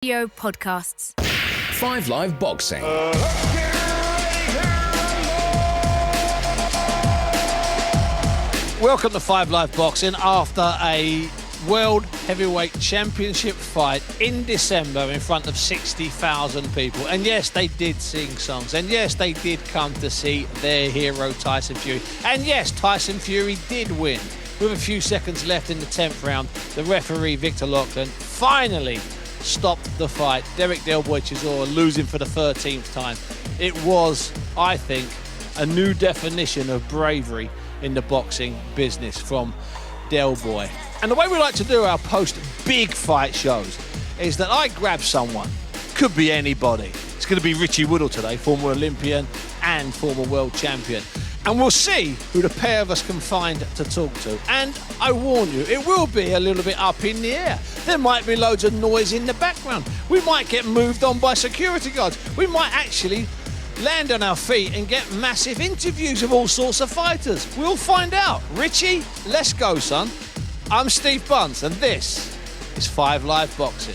Video podcasts. 5 Live Boxing. Welcome to 5 Live Boxing after a World Heavyweight Championship fight in December in front of 60,000 people. And yes, they did sing songs. And yes, they did come to see their hero, Tyson Fury. And yes, Tyson Fury did win. With a few seconds left in the 10th round, the referee, Victor Loughlin, finally stopped the fight. Derek Delboy Chisora losing for the 13th time. It was, I think, a new definition of bravery in the boxing business from Delboy. And the way we like to do our post-big fight shows is that I grab someone, could be anybody. It's going to be Richie Woodall today, former Olympian and former world champion. And we'll see who the pair of us can find to talk to. And I warn you, it will be a little bit up in the air. There might be loads of noise in the background. We might get moved on by security guards. We might actually land on our feet and get massive interviews of all sorts of fighters. We'll find out. Richie, let's go, son. I'm Steve Bunce, and this is 5 Live Boxing.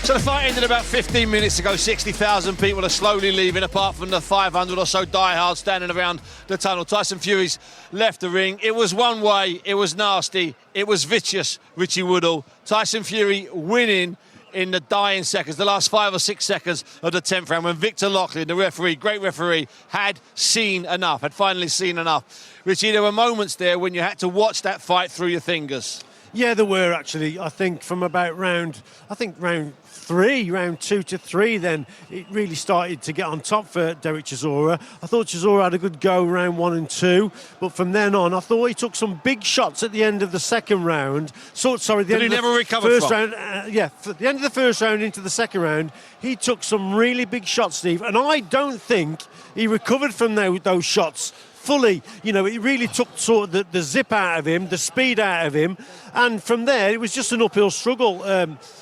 So the fight ended about 15 minutes ago. 60,000 people are slowly leaving, apart from the 500 or so diehards standing around the tunnel. Tyson Fury's left the ring. It was one way, it was nasty, it was vicious, Richie Woodall. Tyson Fury winning in the dying seconds, the last 5 or 6 seconds of the 10th round, when Victor Loughlin, the referee, great referee, had seen enough, had finally seen enough. Richie, there were moments there when you had to watch that fight through your fingers. Yeah, there were actually. I think from about round 2 to 3, then it really started to get on top for Derek Chisora. I thought Chisora had a good go round 1 and 2, but from then on, I thought he took some big shots at the end of the second round. The He never recovered from. At the end of the first round into the second round, he took some really big shots, Steve, and I don't think he recovered from those shots fully. You know, it really took sort of the zip out of him, the speed out of him, and from there it was just an uphill struggle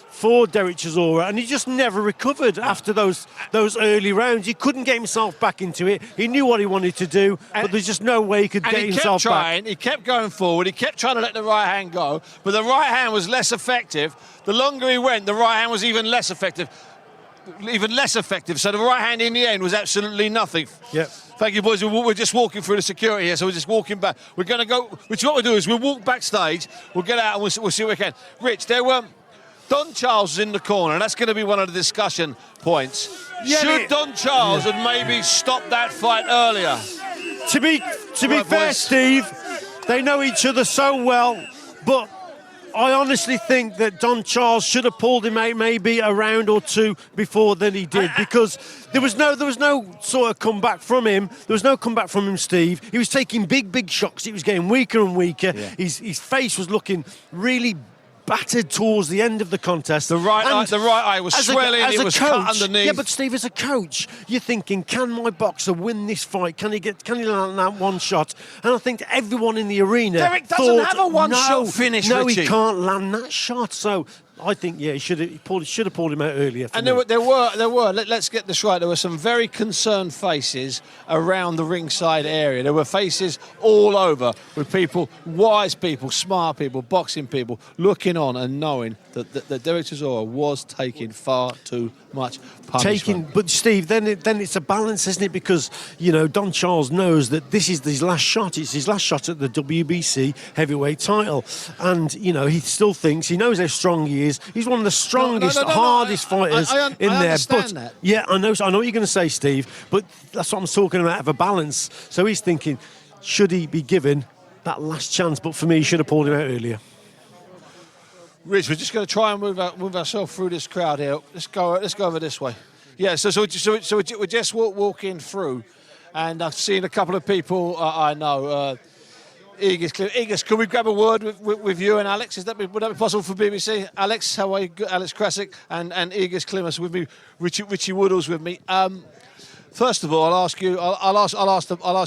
for Derek Chisora, and he just never recovered after those early rounds. He couldn't get himself back into it. He knew what he wanted to do, but there's just no way he could get himself back. He kept going forward. He kept trying to let the right hand go, but the right hand was less effective. The longer he went, the right hand was even less effective. So the right hand in the end was absolutely nothing. Yep. Thank you, boys. We're just walking through the security here, so we're just walking back. We're going to go, which what we'll do is we'll walk backstage, we'll get out and we'll see what we can. Rich, there were Don Charles in the corner, and that's going to be one of the discussion points. Should Don Charles have maybe stopped that fight earlier? To be fair, boys. Steve, they know each other so well, but I honestly think that Don Charles should have pulled him out maybe a round or 2 before than he did, because there was no sort of comeback from him. There was no comeback from him, Steve. He was taking big shocks. He was getting weaker and weaker. Yeah. His face was looking really battered towards the end of the contest. The right eye was swelling, it was cut underneath. Yeah, but Steve, as a coach, you're thinking, can my boxer win this fight? Can he land that one shot? And I think everyone in the arena Derek doesn't have a one-shot finish, No, Richie. he can't land that shot. So I think, yeah, he should have pulled him out earlier. And there were. Let's get this right. There were some very concerned faces around the ringside area. There were faces all over with people, wise people, smart people, boxing people, looking on and knowing that Derek Chisora was taking far too much punishment. But Steve, then it's a balance, isn't it? Because Don Charles knows that this is his last shot. It's his last shot at the WBC heavyweight title, and he still thinks, he knows how strong he is. He's one of the strongest, hardest fighters in there. Understand that. Yeah, I know what you're going to say, Steve, but that's what I'm talking about, of a balance. So he's thinking, should he be given that last chance? But for me, he should have pulled him out earlier. Rich, we're just going to try and move ourselves through this crowd here. Let's go over this way. Yeah, so we're just walking through, and I've seen a couple of people I know. Igis, can we grab a word with you and Alex? Would that be possible for BBC? Alex, how are you? Alex Krasik and Igis Klimas with me. Richie Woodall's with me. First of all, I'll ask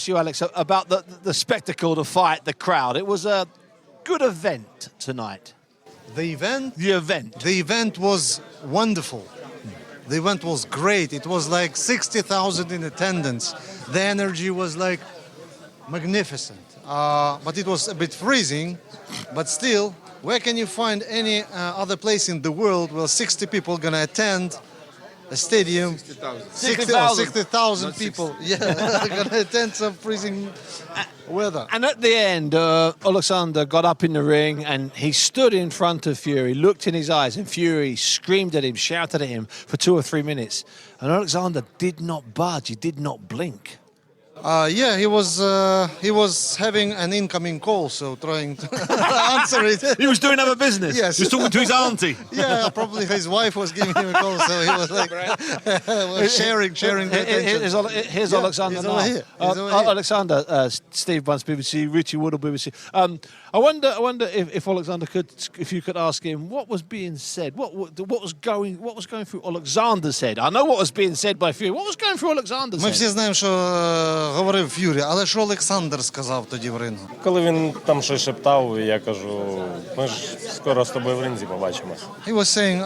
you, Alex, about the spectacle, the fight, the crowd. It was a good event tonight. The event? The event. The event was wonderful. The event was great. It was like 60,000 in attendance. The energy was like magnificent. but it was a bit freezing. But still, where can you find any other place in the world where 60 people gonna attend a stadium? 60,000 people. Yeah, gonna attend some freezing weather. And at the end, Oleksandr got up in the ring and he stood in front of Fury, looked in his eyes, and Fury screamed at him, shouted at him for 2 or 3 minutes. And Oleksandr did not budge, he did not blink. Yeah, he was having an incoming call, so trying to answer it. He was doing other business. Yes. He was talking to his auntie. Yeah, probably his wife was giving him a call, so he was like was sharing the attention. Here's Oleksandr he's now. over here. He's over here. Alexander, Steve Bunce, BBC, Richie Woodall, BBC. I wonder if Oleksandr if you could ask him what was being said, what was going through Alexander's head. I know what was being said by Fury. What was going through Alexander's Ми head? всі знаємо, що говорив Ф'юрі, але що Олександр сказав тоді в рингу? Коли він там щось шептав, я кажу, ми ж скоро з тобою в ринзі побачимось. He was saying,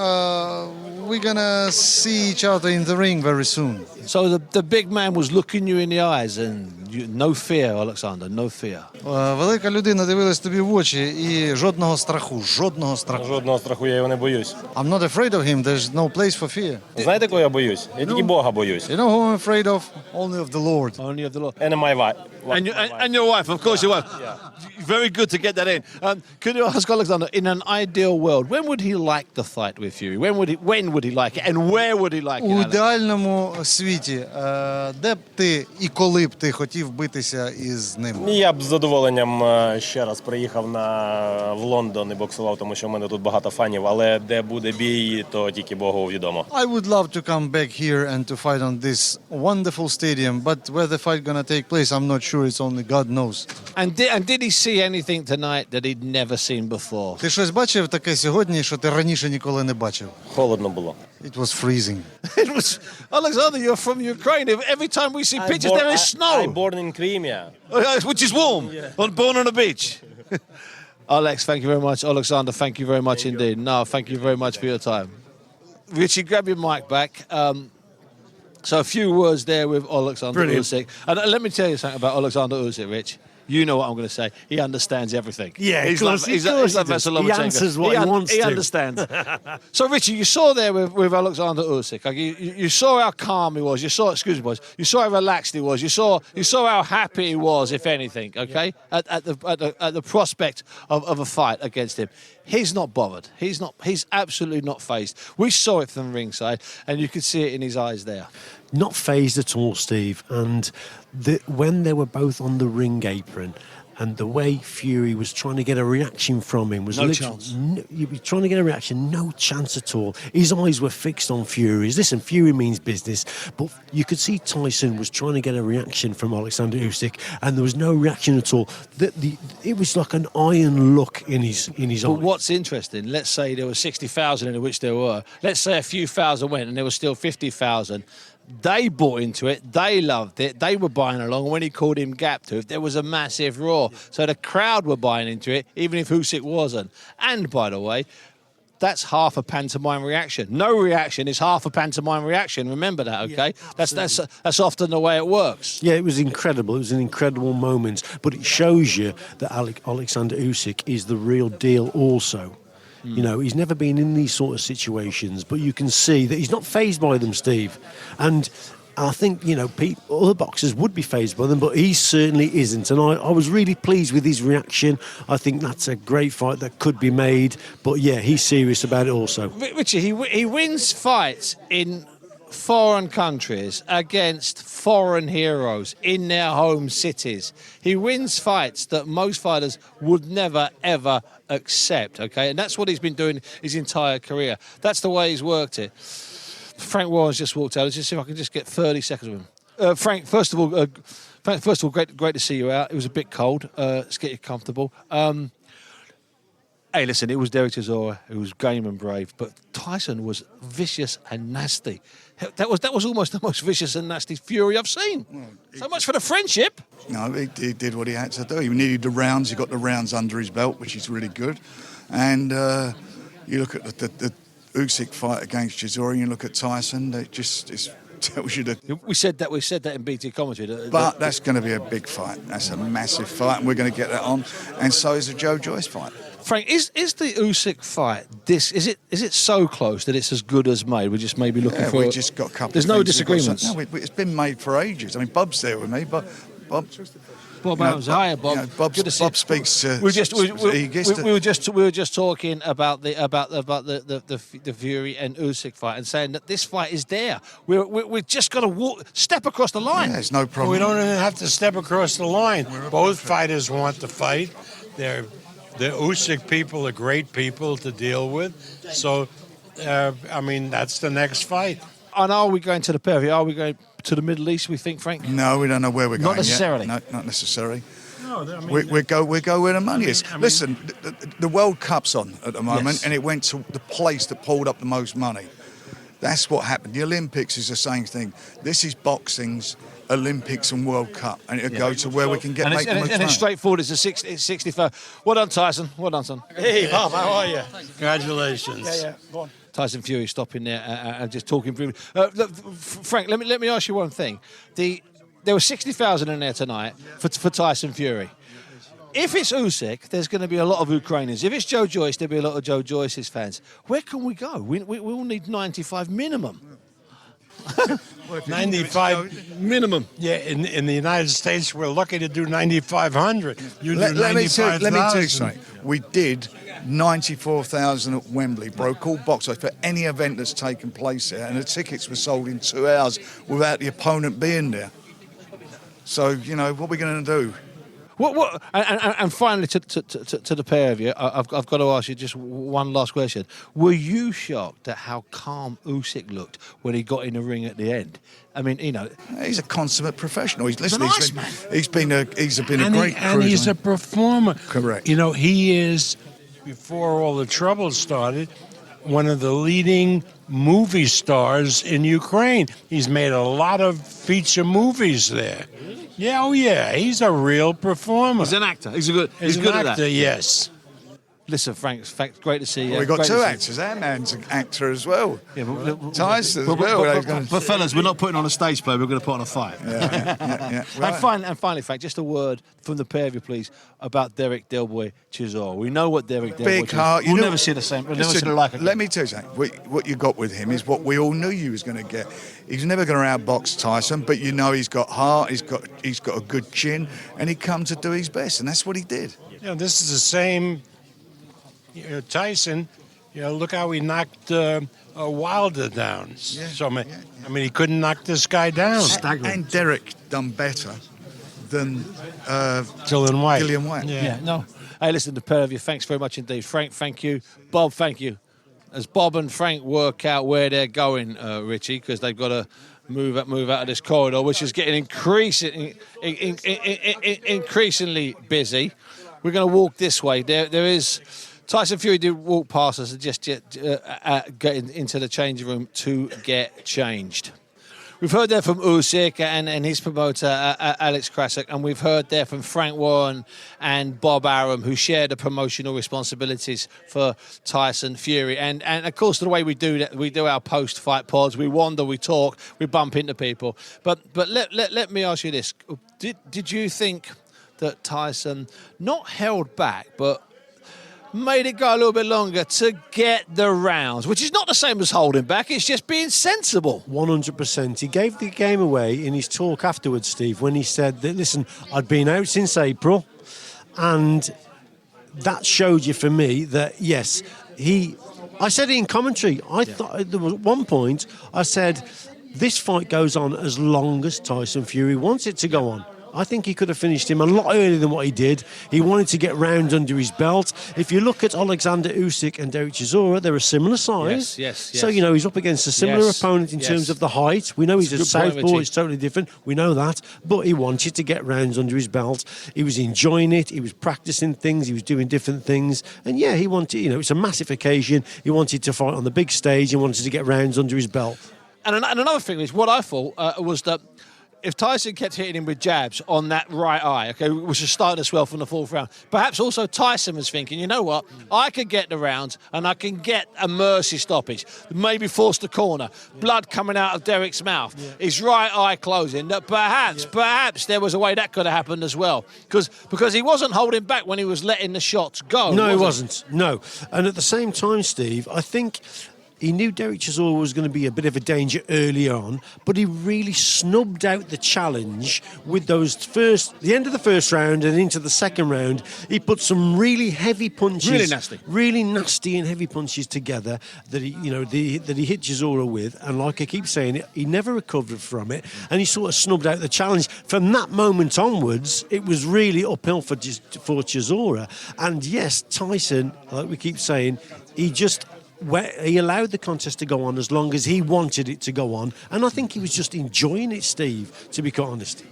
we're gonna see each other in the ring very soon. So the big man was looking you in the eyes and no fear, Oleksandr, no fear. Велика людина дивилась тобі в очі і жодного страху. Жодного страху я його не боюсь. I'm not afraid of him, there's no place for fear. Знаєте, кого я боюсь? Я тільки Бога боюсь. You know who I'm afraid of? Only of the Lord. Only of the Lord. And my wife. And your wife, of course, your wife. Very good to get that in. Could you ask Oleksandr, in an ideal world, when would he like the fight with Fury? When would he like it? And where would he like it? У Alex? ідеальному світі, де б ти і коли б ти хотів битися із ним? Я б з задоволенням ще раз приїхав в Лондон і боксував, тому що в мене тут багато фанів, але де буде бій, то тільки Богу відомо. I would love to come back here and to fight on this wonderful stadium, but where the fight gonna take place, I'm not sure. It's only God knows. And did he see anything tonight that he'd never seen before? Ти щось бачив таке сьогодні, що ти раніше ніколи не бачив? Холодно було. It was freezing. It was Alexander. You're from Ukraine. Every time we see pictures, there is I snow, born in Crimea. Which is warm. Born on a beach. Alex, thank you very much. Alexander, thank you very much indeed. No, thank you very much for your time. Richie, grab your mic back. So a few words there with Oleksandr Usyk. And let me tell you something about Oleksandr Usyk, Rich. You know what I'm going to say. He understands everything. Yeah, He's of course, like Vasyl he Lomachenko. answers what he wants He to. understands. So, Richie, you saw there with Oleksandr Usyk. Like you saw how calm he was. You saw, excuse me, boys. You saw how relaxed he was. You saw how happy he was, if anything. Okay, at the prospect of a fight against him. He's not bothered. He's absolutely not fazed. We saw it from ringside, and you could see it in his eyes there. Not phased at all, Steve. And when they were both on the ring apron, and the way Fury was trying to get a reaction from him was No chance. He was trying to get a reaction, no chance at all. His eyes were fixed on Fury. Listen, Fury means business, but you could see Tyson was trying to get a reaction from Oleksandr Usyk, and there was no reaction at all. It was like an iron look in his eyes. But what's interesting, let's say there were 60,000 in which there were. Let's say a few thousand went and there was still 50,000. They bought into it. They loved it. They were buying along. When he called him Gaptooth, there was a massive roar. So the crowd were buying into it, even if Usyk wasn't. And, by the way, that's half a pantomime reaction. No reaction is half a pantomime reaction. Remember that, okay? Yeah, that's often the way it works. Yeah, it was incredible. It was an incredible moment. But it shows you that Oleksandr Usyk is the real deal also. You know, he's never been in these sort of situations, but you can see that he's not fazed by them, Steve. And I think, you know, other boxers would be fazed by them, but he certainly isn't. And I was really pleased with his reaction. I think that's a great fight that could be made. But, yeah, he's serious about it also. Richard, he wins fights in foreign countries against foreign heroes in their home cities. He wins fights that most fighters would never, ever accept, okay? And that's what he's been doing his entire career. That's the way he's worked it. Frank Warren's just walked out. Let's just see if I can just get 30 seconds with him. Frank, first of all, great to see you out. It was a bit cold. Let's get you comfortable. Hey, listen, it was Derek Chisora who was game and brave, but Tyson was vicious and nasty. That was almost the most vicious and nasty Fury I've seen. So much for the friendship. No, he did what he had to do. He needed the rounds. He got the rounds under his belt, which is really good. And you look at the Usyk fight against Chisora, and you look at Tyson. tells you that. We said that in BT commentary. But that's going to be a big fight. That's a massive fight, and we're going to get that on. And so is the Joe Joyce fight. Frank, is the Usyk fight is it so close that it's as good as made? We're just maybe looking for. We just got a couple. There's of no things disagreements. No, it's been made for ages. I mean, Bob's there with me, but Bob. Bob Adams, hiya, Bob. You know, Bob speaks. We were just talking about the Fury and Usyk fight and saying that this fight is there. We're just got to step across the line. Yeah, there's no problem. We don't even have to step across the line. Both fighters want to fight. The Usyk people are great people to deal with. So, I mean, that's the next fight. And are we going to the pay-per-view? Are we going to the Middle East, we think, Frank? No, we don't know where we're going Not necessarily. yet. No, not necessarily. No, I mean, We go where the money is. Listen, the World Cup's on at the moment, Yes. and it went to the place that pulled up the most money. That's what happened. The Olympics is the same thing. This is boxing's Olympics and World Cup, and it'll go to where we can make the most money. And it's straightforward. It's 65. Well done, Tyson. Well done, son. hey, Bob, how are you? Congratulations. Go on. Tyson Fury stopping there and just talking briefly. Look, Frank, let me ask you one thing. There were 60,000 in there tonight for Tyson Fury. If it's Usyk, there's going to be a lot of Ukrainians. If it's Joe Joyce, there'll be a lot of Joe Joyce's fans. Where can we go? We all need 95 minimum. 95 Minimum. Yeah, in the United States, we're lucky to do 9,500. You do Let me tell you 95,000. something. We did 94,000 at Wembley, broke all box office for any event that's taken place there, and the tickets were sold in 2 hours without the opponent being there. So, you know, what are we going to do? What? And finally, to the pair of you, I've got to ask you just one last question. Were you shocked at how calm Usyk looked when he got in the ring at the end? I mean, you know, He's a consummate professional. He's a nice man. He's been a great And he's a performer. Correct. You know, he is, before all the trouble started, one of the leading movie stars in Ukraine. He's made a lot of feature movies there. Yeah, oh yeah, he's a real performer. he's an actor. He's He's good an at actor, that. yes. Listen, Frank, great to see you. Well, we've got Great to two see you. actors. Our man's an actor as well. Yeah, Tyson as well. But fellas, we're not putting on a stage play. We're going to put on a fight. Yeah. Right. And finally, Frank, just a word from the pair of you, please, about Derek Delboy Chisora. We know what Derek Delboy Big heart. We'll You know- never see the same. We'll never Listen, see the like again. Let me tell you something. What you got with him is what we all knew you was going to get. He's never going to outbox Tyson, but you know he's got heart. He's got a good chin, and he come to do his best, and that's what he did. You know, this is the same. Tyson, look how he knocked Wilder down. Yeah, So, I mean, he couldn't knock this guy down. And Derek done better than Gillian White. Gillian White. Yeah, no. Hey, listen, the pair of you, thanks very much indeed. Frank, thank you. Bob, thank you. As Bob and Frank work out where they're going, Richie, because they've got to move out of this corridor, which is getting increasingly busy. We're going to walk this way. There is... Tyson Fury did walk past us and just getting into the changing room to get changed. We've heard there from Usyk and his promoter, Alex Krasik, and we've heard there from Frank Warren and Bob Arum, who share the promotional responsibilities for Tyson Fury. And of course, the way we do that, we do our post-fight pods. We wander, we talk, we bump into people. But let me ask you this. Did you think that Tyson not held back, but made it go a little bit longer to get the rounds, which is not the same as holding back, it's just being sensible? 100%. He gave the game away in his talk afterwards, Steve, when he said that, listen, I'd been out since April, and that showed you for me that, yes, I said it in commentary. I thought there was one point I said, this fight goes on as long as Tyson Fury wants it to go on. I think he could have finished him a lot earlier than what he did. He wanted to get rounds under his belt. If you look at Oleksandr Usyk and Derek Chisora, they're a similar size. Yes. So, he's up against a similar opponent in terms of the height. We know he's a southpaw, it's totally different. We know that. But he wanted to get rounds under his belt. He was enjoying it. He was practicing things. He was doing different things. And, he wanted, it's a massive occasion. He wanted to fight on the big stage. He wanted to get rounds under his belt. And another thing is, what I thought was that if Tyson kept hitting him with jabs on that right eye, okay, which was starting to swell from the fourth round, perhaps also Tyson was thinking, you know what, I could get the rounds and I can get a mercy stoppage, maybe force the corner, blood coming out of Derek's mouth, his right eye closing, that perhaps there was a way that could have happened as well, because he wasn't holding back when he was letting the shots go. No, he wasn't. No. And at the same time, Steve, I think he knew Derek Chisora was going to be a bit of a danger early on, but he really snubbed out the challenge with the end of the first round and into the second round. He put some really heavy punches, really nasty and heavy punches together that he hit Chisora with. And like I keep saying, he never recovered from it, and he sort of snubbed out the challenge. From that moment onwards, it was really uphill for Chisora. And yes, Tyson, like we keep saying, he allowed the contest to go on as long as he wanted it to go on, and I think he was just enjoying it, Steve, to be quite honest.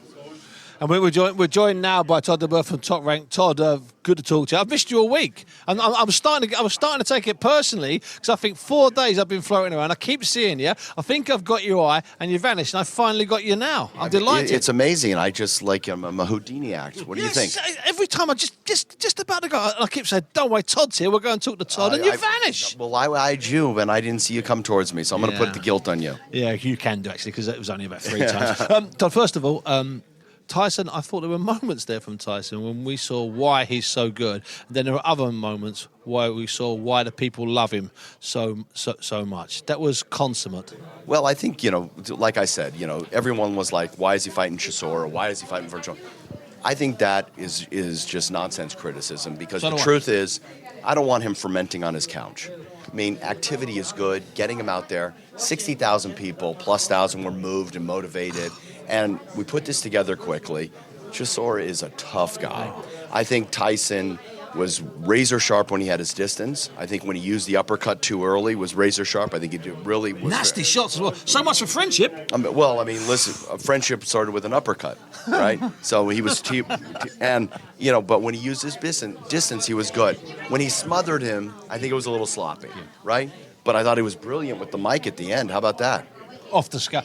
And we're joined now by Todd duBoef from Top Rank. Todd, good to talk to you. I've missed you a week, and I was starting to take it personally, because I think 4 days I've been floating around. I keep seeing you. I think I've got your eye, and you vanished. And I finally got you now. I'm delighted. It's amazing. I just I'm a Houdini act. What do you think? Every time I just about to go, I keep saying, "Don't wait, Todd's here. We're going to talk to Todd," and you vanish. Well, I eyed you, and I didn't see you come towards me, so I'm going to put the guilt on you. Yeah, you can do actually, because it was only about 3 times. Todd, first of all. Tyson, I thought there were moments there from Tyson when we saw why he's so good. Then there are other moments where we saw why the people love him so much. That was consummate. Well, I think, like I said, everyone was like, why is he fighting Chisora? Why is he fighting Virgil? I think that is just nonsense criticism, because the truth is, I don't want him fermenting on his couch. I mean, activity is good, getting him out there. 60,000 people, plus 1,000 were moved and motivated. And we put this together quickly. Chisora is a tough guy. I think Tyson was razor sharp when he had his distance. I think when he used the uppercut too early was razor sharp. I think he really was nasty shots as well. So much for friendship. Listen, friendship started with an uppercut, right? So he was cheap, but when he used his distance, he was good. When he smothered him, I think it was a little sloppy, right? But I thought he was brilliant with the mic at the end. How about that? Off the scale.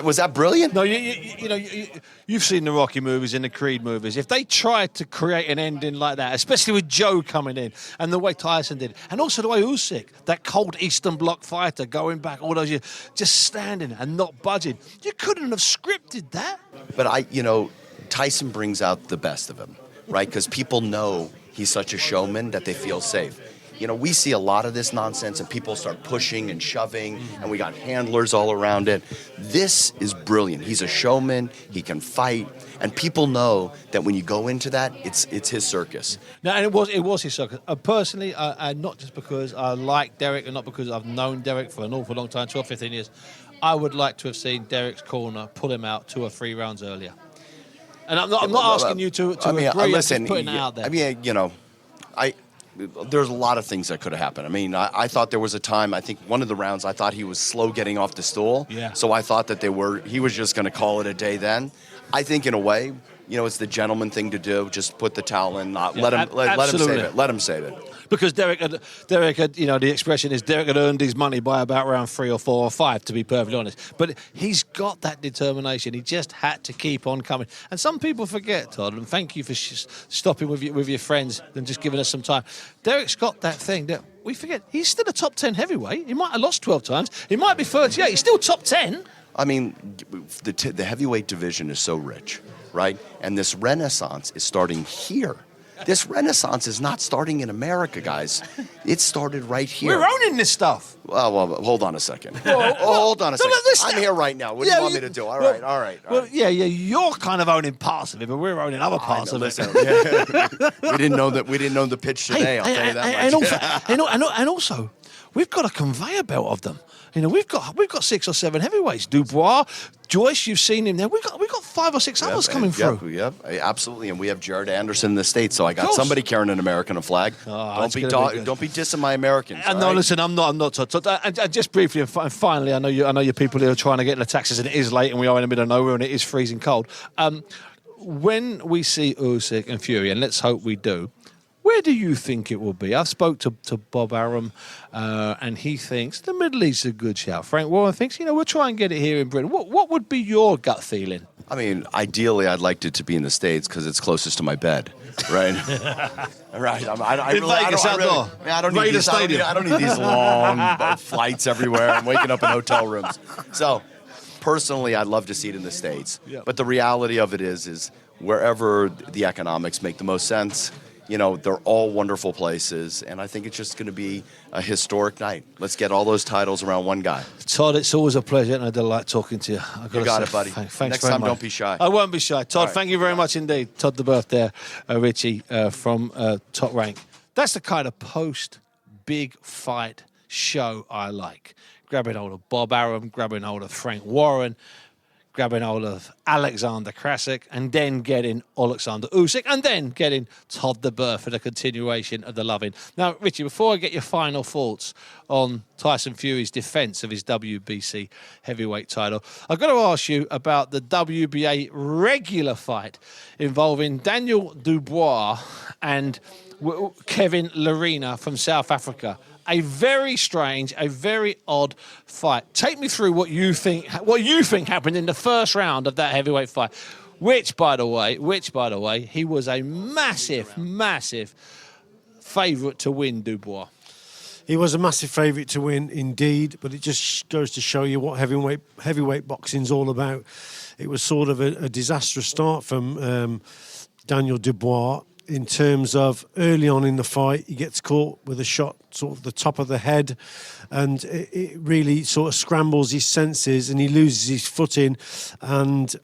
Was that brilliant? No, you've seen the Rocky movies and the Creed movies. If they tried to create an ending like that, especially with Joe coming in and the way Tyson did, and also the way Usyk, that cold Eastern Bloc fighter, going back all those years, just standing and not budging, you couldn't have scripted that. But Tyson brings out the best of him, right? Because people know he's such a showman that they feel safe. We see a lot of this nonsense, and people start pushing and shoving, and we got handlers all around it. This is brilliant. He's a showman. He can fight, and people know that when you go into that, it's his circus. No, and it was his circus. Personally, not just because I like Derek, and not because I've known Derek for an awful long time, 12, 15 years. I would like to have seen Derek's corner pull him out 2 or 3 rounds earlier. And I'm not asking you to agree. Listen, I'm just putting it out there. There's a lot of things that could have happened. I thought there was a time, I think one of the rounds, I thought he was slow getting off the stool. Yeah. So I thought that he was just going to call it a day then. I think in a way, it's the gentleman thing to do. Just put the towel in, let him save it. Let him save it. Because Derek had, the expression is Derek had earned his money by about round 3 or 4 or 5, to be perfectly honest. But he's got that determination. He just had to keep on coming. And some people forget, Todd, and thank you for stopping with your friends and just giving us some time. Derek's got that thing that we forget. He's still a top 10 heavyweight. He might have lost 12 times. He might be 38. He's still top 10. The heavyweight division is so rich, right? And this renaissance is starting here. This renaissance is not starting in America, guys. It started right here. We're owning this stuff. Well, hold on a second. Hold on a second. I'm here right now. What do you want me to do? All right. Well, you're kind of owning parts of it, but we're owning other parts of it. We didn't know the pitch today. I'll tell you that much. And also, we've got a conveyor belt of them. We've got 6 or 7 heavyweights. DuBois, Joyce, you've seen him there. We've got 5 or 6 others coming through. Yep, absolutely. And we have Jared Anderson in the States, so I got somebody carrying an American flag. Don't be dissing my Americans. No, right? Listen, I'm not. And just briefly, and finally, I know you people who are trying to get in the taxis, and it is late, and we are in the middle of nowhere, and it is freezing cold. When we see Usyk and Fury, and let's hope we do, where do you think it will be? I've spoke to Bob Arum, and he thinks the Middle East is a good shout. Frank Warren thinks, we'll try and get it here in Britain. What would be your gut feeling? I mean, ideally, I'd like it to be in the States because it's closest to my bed, right? Right. I don't need these long flights everywhere and waking up in hotel rooms. So, personally, I'd love to see it in the States. Yeah. But the reality of it is wherever the economics make the most sense, you know, they're all wonderful places, and I think it's just going to be a historic night. Let's get all those titles around one guy. Todd, it's always a pleasure and a delight talking to you. You got it, buddy. Thanks Next very time, much. don't be shy. I won't be shy. Todd, right. thank you very much indeed. Todd duBoef there, Richie from Top Rank. That's the kind of post-big fight show I like. Grabbing hold of Bob Arum, grabbing hold of Frank Warren, grabbing hold of Oleksandr Usyk, and then getting Oleksandr Usyk, and then getting Todd duBoef for the continuation of the loving. Now, Richie, before I get your final thoughts on Tyson Fury's defence of his WBC heavyweight title, I've got to ask you about the WBA regular fight involving Daniel DuBois and Kevin Lerena from South Africa. A very strange, a very odd fight. Take me through what you think happened in the first round of that heavyweight fight. Which, by the way, he was a massive, massive favourite to win, DuBois. He was a massive favourite to win, indeed, but it just goes to show you what heavyweight boxing's all about. It was sort of a disastrous start from Daniel DuBois. In terms of early on in the fight, he gets caught with a shot sort of the top of the head, and it really sort of scrambles his senses, and he loses his footing. And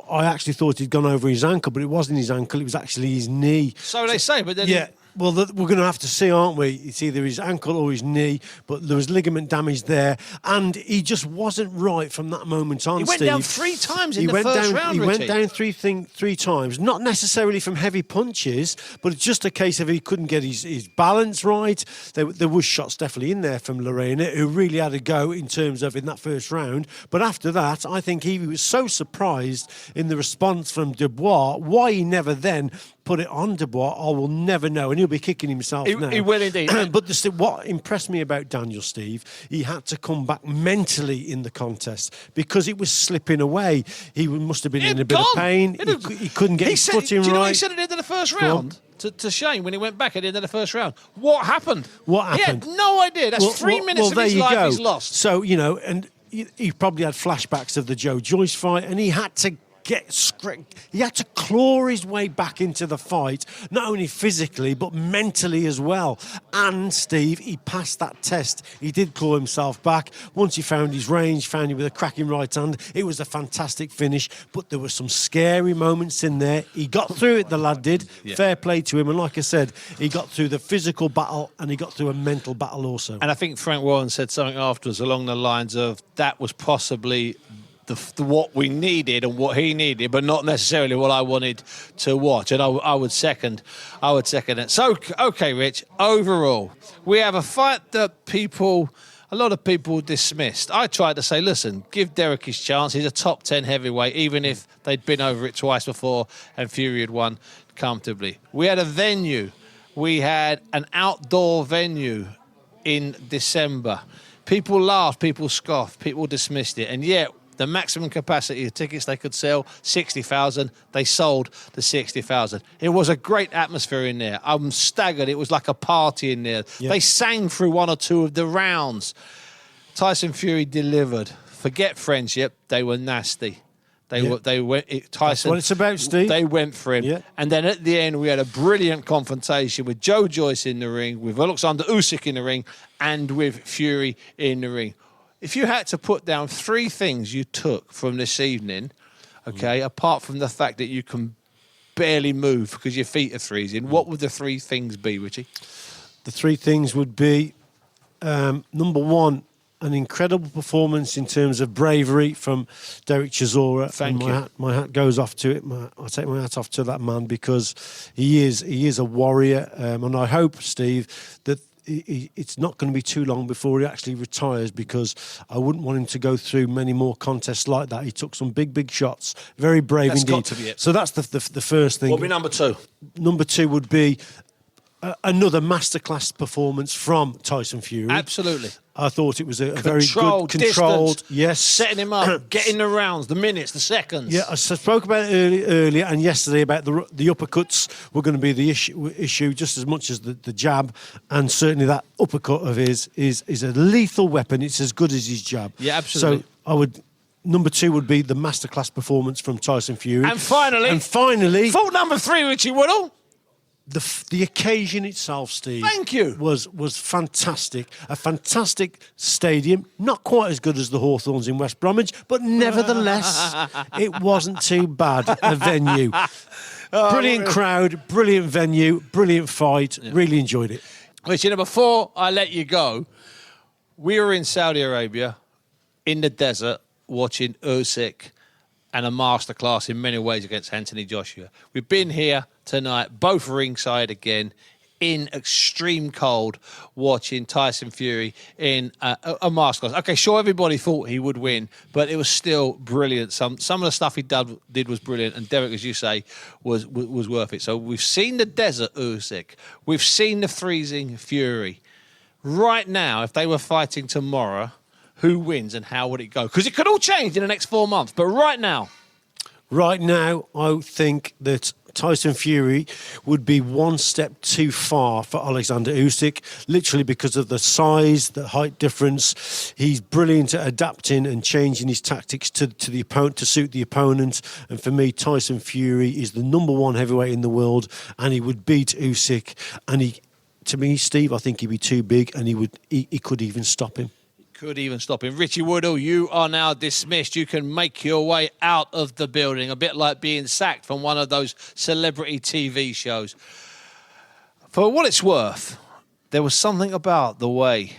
I actually thought he'd gone over his ankle, but it wasn't his ankle, it was actually his knee. So they say, but then... Yeah. Well, we're going to have to see, aren't we? It's either his ankle or his knee, but there was ligament damage there, and he just wasn't right from that moment on. He went down 3 times in the first round, He Richie. went down three times, not necessarily from heavy punches, but it's just a case of he couldn't get his balance right. There was shots definitely in there from Lerena, who really had a go in terms of in that first round. But after that, I think he was so surprised in the response from DuBois, why he never then put it on DuBois, I will never know, and he'll be kicking himself now. He will indeed. But what impressed me about Daniel, Steve, he had to come back mentally in the contest because it was slipping away. He must have been in a bit of pain. He couldn't get his footing right. Do you know what he said at the end of the first round? To Shane, when he went back at the end of the first round. What happened? What happened? He had no idea. That's 3 minutes of his life he's lost. So, you know, and he probably had flashbacks of the Joe Joyce fight, and he had to he had to claw his way back into the fight, not only physically but mentally as well. And Steve, he passed that test. He did claw himself back. Once he found his range, found him with a cracking right hand, it was a fantastic finish. But there were some scary moments in there. He got through it, the lad did. Yeah. Fair play to him. And like I said, he got through the physical battle and he got through a mental battle also. And I think Frank Warren said something afterwards along the lines of that was possibly what we needed and what he needed, but not necessarily what I wanted to watch. And I would second it. So, okay, Rich, overall, we have a fight that a lot of people dismissed. I tried to say, listen, give Derek his chance. He's a top 10 heavyweight, even if they'd been over it twice before and Fury had won comfortably. We had a venue. We had an outdoor venue in December. People laughed, people scoffed, people dismissed it. And yet, the maximum capacity of tickets they could sell, 60,000. They sold the 60,000. It was a great atmosphere in there. I'm staggered. It was like a party in there. Yep. They sang through 1 or 2 of the rounds. Tyson Fury delivered. Forget friendship. They were nasty. Tyson. That's what it's about, Steve. They went for him. Yeah. And then at the end, we had a brilliant confrontation with Joe Joyce in the ring, with Oleksandr Usyk in the ring, and with Fury in the ring. If you had to put down 3 things you took from this evening, okay, apart from the fact that you can barely move because your feet are freezing, what would the 3 things be, Richie? The 3 things would be, number 1, an incredible performance in terms of bravery from Derek Chisora. Thank you. My hat goes off to it. I take my hat off to that man because he is a warrior. And I hope, Steve, that it's not going to be too long before he actually retires, because I wouldn't want him to go through many more contests like that. He took some big shots, very brave indeed. Got to be it. So that's the first thing. What would be number 2? Number 2 would be another masterclass performance from Tyson Fury. Absolutely. I thought it was a very good, controlled, distance, yes. Setting him up, getting the rounds, the minutes, the seconds. Yeah, I spoke about it earlier and yesterday about the uppercuts were going to be the issue just as much as the jab, and certainly that uppercut of his is a lethal weapon. It's as good as his jab. Yeah, absolutely. So number 2 would be the masterclass performance from Tyson Fury. And finally, fault number 3, Richie Woodall. The occasion itself, Steve. Thank you. Was fantastic. A fantastic stadium. Not quite as good as the Hawthorns in West Bromwich, but nevertheless, it wasn't too bad a venue. Brilliant crowd, brilliant venue, brilliant fight. Yeah. Really enjoyed it. Which, before I let you go, we were in Saudi Arabia, in the desert, watching Usyk and a masterclass in many ways against Anthony Joshua. We've been here tonight, both ringside again, in extreme cold, watching Tyson Fury in a masterclass. Okay, sure, everybody thought he would win, but it was still brilliant. Some of the stuff he did was brilliant, and Derek, as you say, was worth it. So we've seen the desert Usyk. We've seen the freezing Fury. Right now, if they were fighting tomorrow, who wins and how would it go? Because it could all change in the next 4 months. But right now, I think that Tyson Fury would be one step too far for Oleksandr Usyk, literally because of the size, the height difference. He's brilliant at adapting and changing his tactics to the opponent, to suit the opponent. And for me, Tyson Fury is the #1 heavyweight in the world, and he would beat Usyk. And to me, Steve, I think he'd be too big, and he could even stop him. Could even stop him. Richie Woodall, you are now dismissed. You can make your way out of the building, a bit like being sacked from one of those celebrity TV shows. For what it's worth, there was something about the way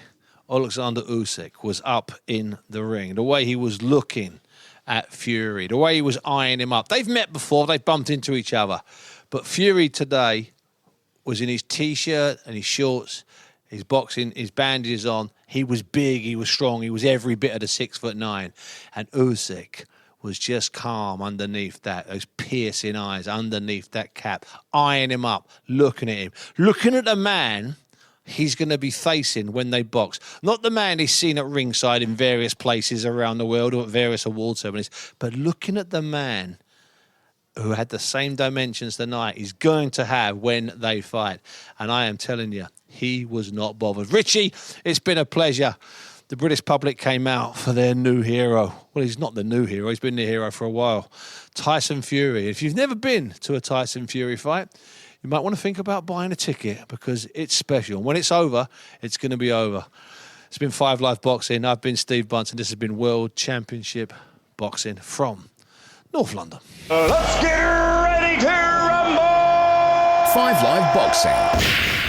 Oleksandr Usyk was up in the ring, the way he was looking at Fury, the way he was eyeing him up. They've met before, they've bumped into each other. But Fury today was in his T-shirt and his shorts, his boxing, his bandages on. He was big, he was strong, he was every bit of the 6'9". And Usyk was just calm underneath that, those piercing eyes underneath that cap, eyeing him up, looking at him, looking at the man he's going to be facing when they box. Not the man he's seen at ringside in various places around the world or at various award ceremonies, but looking at the man who had the same dimensions tonight he's going to have when they fight. And I am telling you, he was not bothered. Richie, it's been a pleasure. The British public came out for their new hero. Well, he's not the new hero. He's been the hero for a while. Tyson Fury. If you've never been to a Tyson Fury fight, you might want to think about buying a ticket because it's special. When it's over, it's going to be over. It's been 5 Live Boxing. I've been Steve Bunce, and this has been World Championship Boxing from North London. Let's get ready to rumble! 5 Live Boxing.